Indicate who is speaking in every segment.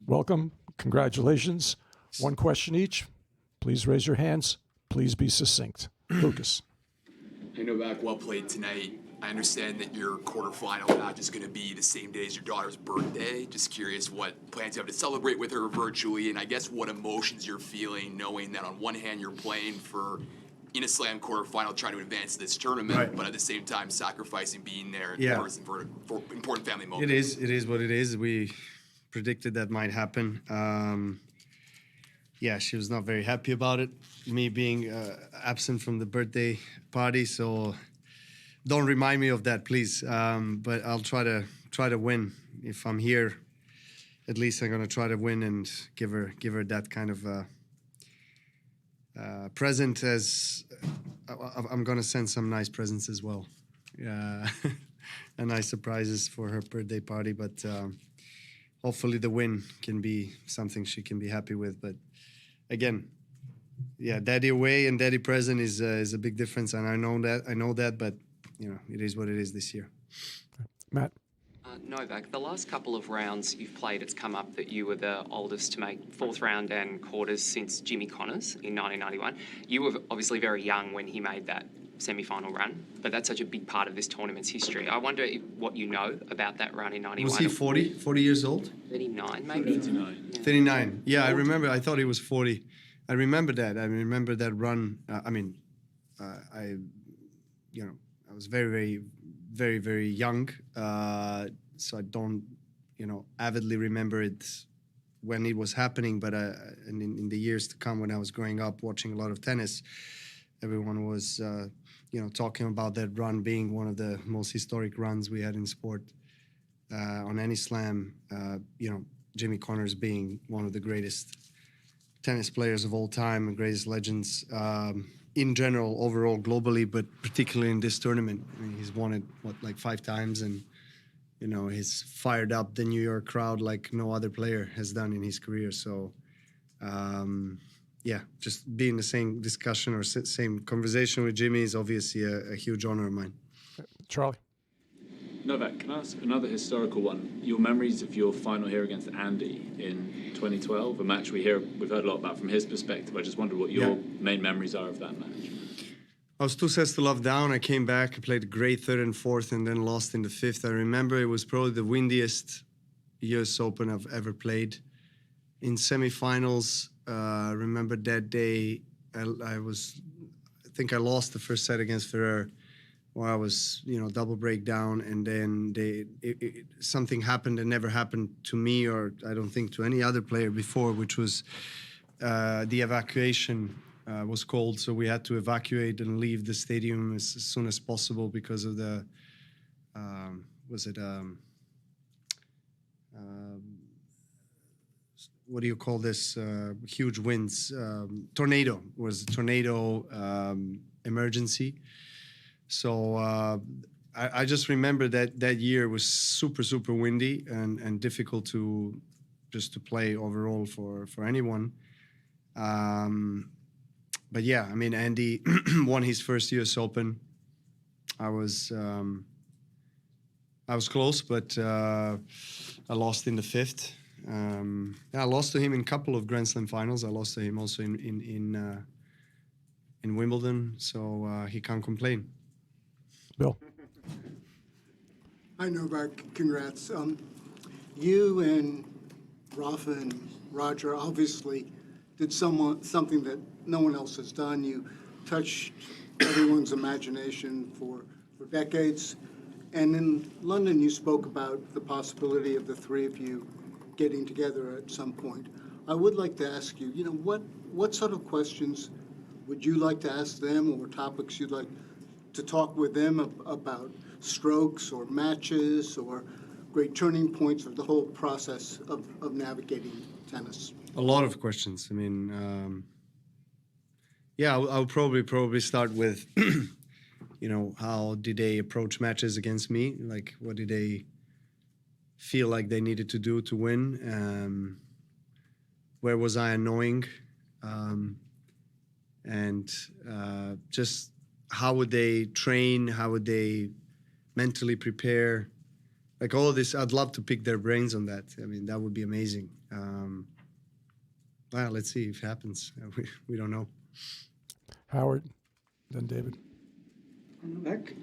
Speaker 1: Welcome. Congratulations. One question each. Please raise your hands. Please be succinct. Lucas.
Speaker 2: Hey, Novak, well played tonight. I understand that your quarterfinal match is going to be the same day as your daughter's birthday. Just curious what plans you have to celebrate with her virtually, and I guess what emotions you're feeling knowing that on one hand you're playing in a slam quarterfinal trying to advance to this tournament, right, but at the same time sacrificing being there in person for important family moments.
Speaker 3: It is what it is. We predicted that might happen. Yeah, she was not very happy about it, me being absent from the birthday party, so don't remind me of that, please. But I'll try to win. If I'm here, at least I'm gonna try to win and give her that kind of present. As I'm gonna send some nice presents as well, and nice surprises for her birthday party. But hopefully the win can be something she can be happy with. But again, yeah, daddy away and daddy present is a big difference, and I know that. But you know, it is what it is this year.
Speaker 1: Matt.
Speaker 4: Novak, the last couple of rounds you've played, it's come up that you were the oldest to make fourth round and quarters since Jimmy Connors in 1991. You were obviously very young when he made that semi-final run, but that's such a big part of this tournament's history. I wonder what you know about that run in 91.
Speaker 3: Was he 40 years old?
Speaker 4: 39, maybe?
Speaker 3: 39. Yeah. 39. Yeah, I remember. I thought he was 40. I remember that. I remember that run. I was very, very, very young. So I don't, avidly remember it when it was happening. But in the years to come, when I was growing up watching a lot of tennis, everyone was, talking about that run being one of the most historic runs we had in sport on any slam. Jimmy Connors being one of the greatest tennis players of all time and greatest legends in general, overall, globally, but particularly in this tournament. I mean, he's won it, 5 times, and he's fired up the New York crowd like no other player has done in his career. So, just being the same discussion or same conversation with Jimmy is obviously a huge honor of mine.
Speaker 1: Charlie.
Speaker 5: Novak, can I ask another historical one? Your memories of your final here against Andy in 2012, a match we've heard a lot about from his perspective. I just wondered what your main memories are of that match.
Speaker 3: I was 2-0 down. I came back, I played a great third and fourth, and then lost in the fifth. I remember it was probably the windiest US Open I've ever played. In semifinals, I remember that day, I think I lost the first set against Ferrer, where I was, double breakdown, and then something happened that never happened to me, or I don't think to any other player before, which was the evacuation was called, so we had to evacuate and leave the stadium as soon as possible because of the what do you call this? Huge winds. Tornado. It was a tornado emergency. So I just remember that year was super, super windy and difficult to play overall for anyone. But yeah, I mean, Andy won his first US Open. I was close, but I lost in the fifth. I lost to him in a couple of Grand Slam finals. I lost to him also in Wimbledon, so he can't complain.
Speaker 1: Bill.
Speaker 6: Hi, Novak. Congrats. You and Rafa and Roger obviously did something that no one else has done. You touched everyone's imagination for decades. And in London, you spoke about the possibility of the three of you getting together at some point. I would like to ask you, what sort of questions would you like to ask them, or topics you'd like to talk with them about, strokes or matches or great turning points of the whole process of navigating tennis?
Speaker 3: A lot of questions. I mean, I'll probably start with, how did they approach matches against me? Like, what did they feel like they needed to do to win? Where was I annoying? And just how would they train? How would they mentally prepare? Like all of this, I'd love to pick their brains on that. I mean, that would be amazing. Well, let's see if it happens. We don't know.
Speaker 1: Howard, then David.
Speaker 7: Novak,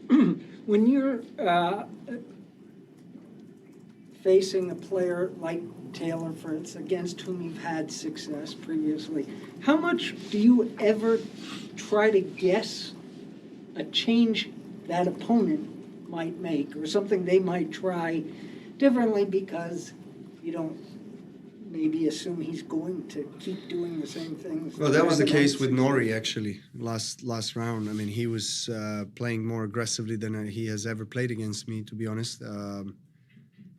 Speaker 7: when you're facing a player like Taylor, for instance, against whom you've had success previously, how much do you ever try to guess a change that opponent might make, or something they might try differently because you don't maybe assume he's going to keep doing the same things?
Speaker 3: Well, that was the case with Norrie, actually, last round. I mean, he was playing more aggressively than he has ever played against me, to be honest.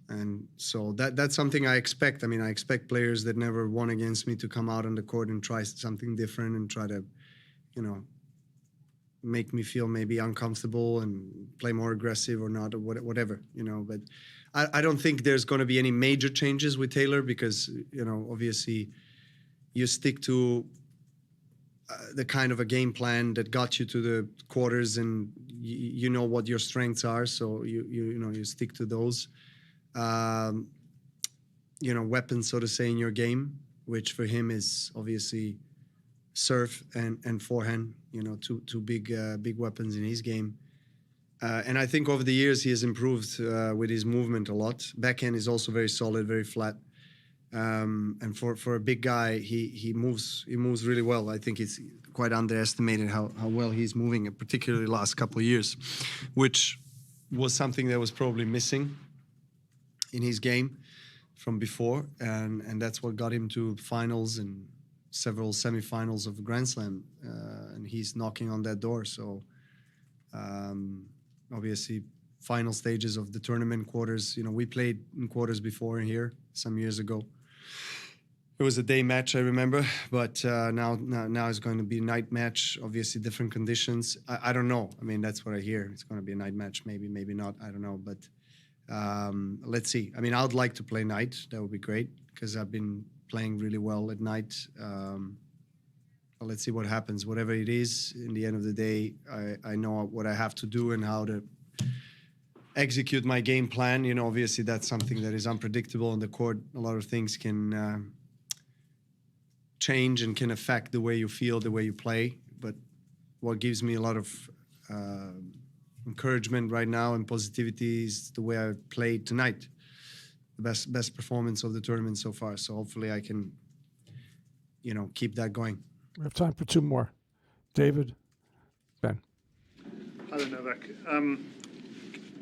Speaker 3: And so that's something I expect. I mean, I expect players that never won against me to come out on the court and try something different and try to, make me feel maybe uncomfortable and play more aggressive or not, or whatever, But I don't think there's going to be any major changes with Taylor because, obviously you stick to the kind of a game plan that got you to the quarters, and you know what your strengths are, so you stick to those. Weapons, so to say, in your game, which for him is obviously serve and forehand, two big weapons in his game. And I think over the years he has improved with his movement a lot. Backhand is also very solid, very flat. And for a big guy, he moves really well. I think it's quite underestimated how well he's moving, particularly the last couple of years, which was something that was probably missing in his game from before. And that's what got him to finals and several semifinals of the Grand Slam. And he's knocking on that door. So obviously final stages of the tournament, quarters, we played in quarters before here some years ago. It was a day match, I remember, but now it's going to be a night match, obviously different conditions. I don't know. I mean, that's what I hear. It's going to be a night match, maybe not. I don't know, but let's see. I mean, I would like to play night. That would be great because I've been playing really well at night. Let's see what happens. Whatever it is, in the end of the day, I know what I have to do and how to execute my game plan. Obviously that's something that is unpredictable on the court. A lot of things can change and can affect the way you feel, the way you play. But what gives me a lot of encouragement right now and positivity is the way I played tonight. The best performance of the tournament so far. So hopefully I can, keep that going.
Speaker 1: We have time for two more. David, Ben.
Speaker 8: Hi there, Novak.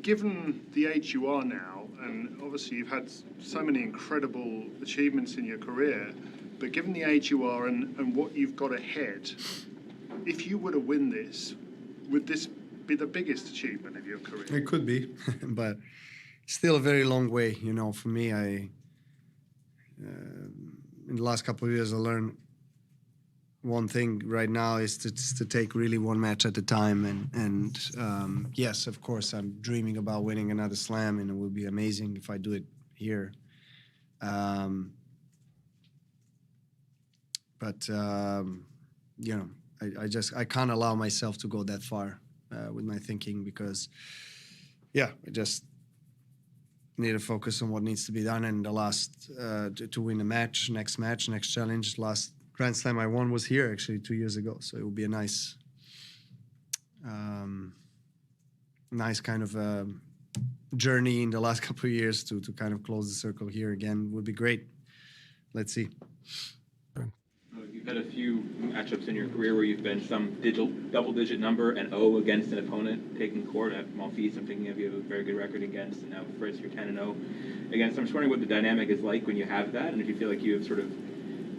Speaker 8: Given the age you are now, and obviously you've had so many incredible achievements in your career, but given the age you are and what you've got ahead, if you were to win this, would this be the biggest achievement of your career?
Speaker 3: It could be, but still a very long way. For me, in the last couple of years, I learned one thing right now is to take really one match at a time. And yes, of course, I'm dreaming about winning another slam, and it would be amazing if I do it here. But I can't allow myself to go that far with my thinking because, I just need to focus on what needs to be done. And the last to win a match, next challenge, last Grand Slam I won was here actually 2 years ago. So it will be a nice kind of journey in the last couple of years to kind of close the circle here again. Would be great. Let's see.
Speaker 9: You've had a few matchups in your career where you've been some double-digit number and 0 against an opponent taking court. At Monfils, I'm thinking of you have a very good record against, and now Fritz, you're 10-0 against. I'm just wondering what the dynamic is like when you have that, and if you feel like you have sort of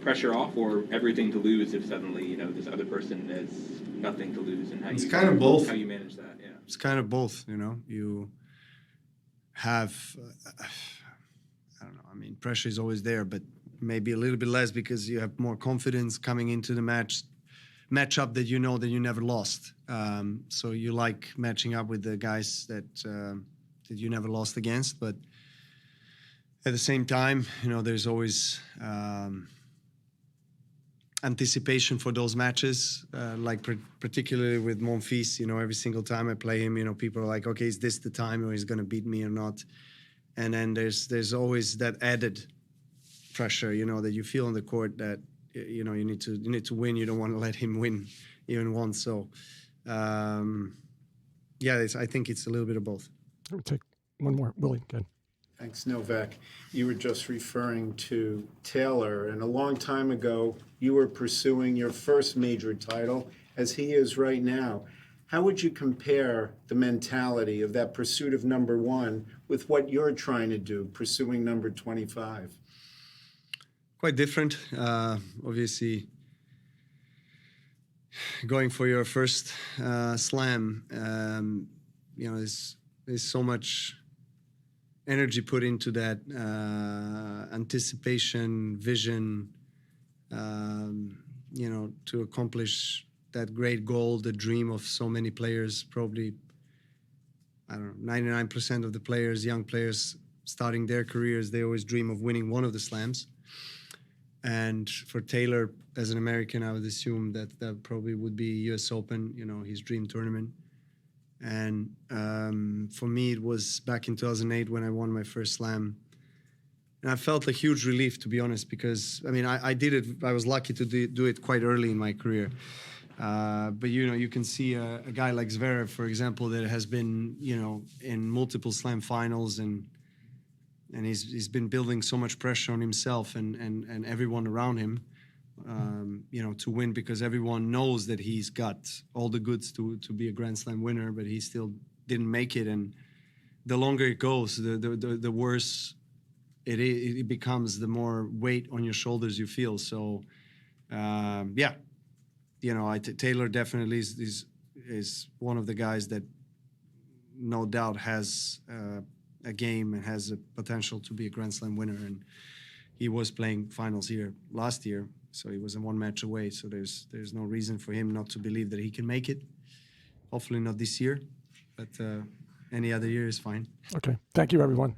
Speaker 9: pressure off or everything to lose if suddenly, this other person has nothing to lose, and how
Speaker 3: it's kind of both.
Speaker 9: How you manage that, yeah.
Speaker 3: It's kind of both, You have, I don't know, I mean, pressure is always there, but maybe a little bit less because you have more confidence coming into the matchup that you know that you never lost. So you like matching up with the guys that you never lost against, but at the same time, there's always anticipation for those matches, particularly with Monfils. Every single time I play him, people are like, okay, is this the time or he's going to beat me or not? And then there's always that added pressure, you know, that you feel on the court that you know you need to win. You don't want to let him win even once. So yeah, I think it's a little bit of both.
Speaker 1: We'll take one more. Willie, go ahead.
Speaker 10: Thanks, Novak. You were just referring to Taylor, and a long time ago, you were pursuing your first major title, as he is right now. How would you compare the mentality of that pursuit of number one with what you're trying to do, pursuing number 25?
Speaker 3: Quite different. Obviously, going for your first slam, you know, there's so much energy put into that, anticipation, vision, you know, to accomplish that great goal, the dream of so many players. Probably, I don't know, 99% of the players, young players starting their careers, they always dream of winning one of the slams. And for Taylor, as an American, I would assume that that probably would be US Open, you know, his dream tournament. And for me, it was back in 2008 when I won my first slam. And I felt a huge relief, to be honest, because, I mean, I did it, I was lucky to do it quite early in my career. But, you know, you can see a guy like Zverev, for example, that has been, you know, in multiple slam finals, and he's been building so much pressure on himself and everyone around him, you know, to win, because everyone knows that he's got all the goods to be a Grand Slam winner, but he still didn't make it. And the longer it goes, the worse it becomes, the more weight on your shoulders you feel. So, yeah, you know, Taylor definitely is one of the guys that no doubt has a game and has a potential to be a Grand Slam winner. And he was playing finals here last year, so he was a one match away. So there's no reason for him not to believe that he can make it. Hopefully not this year, but any other year is fine.
Speaker 1: Okay. Thank you, everyone.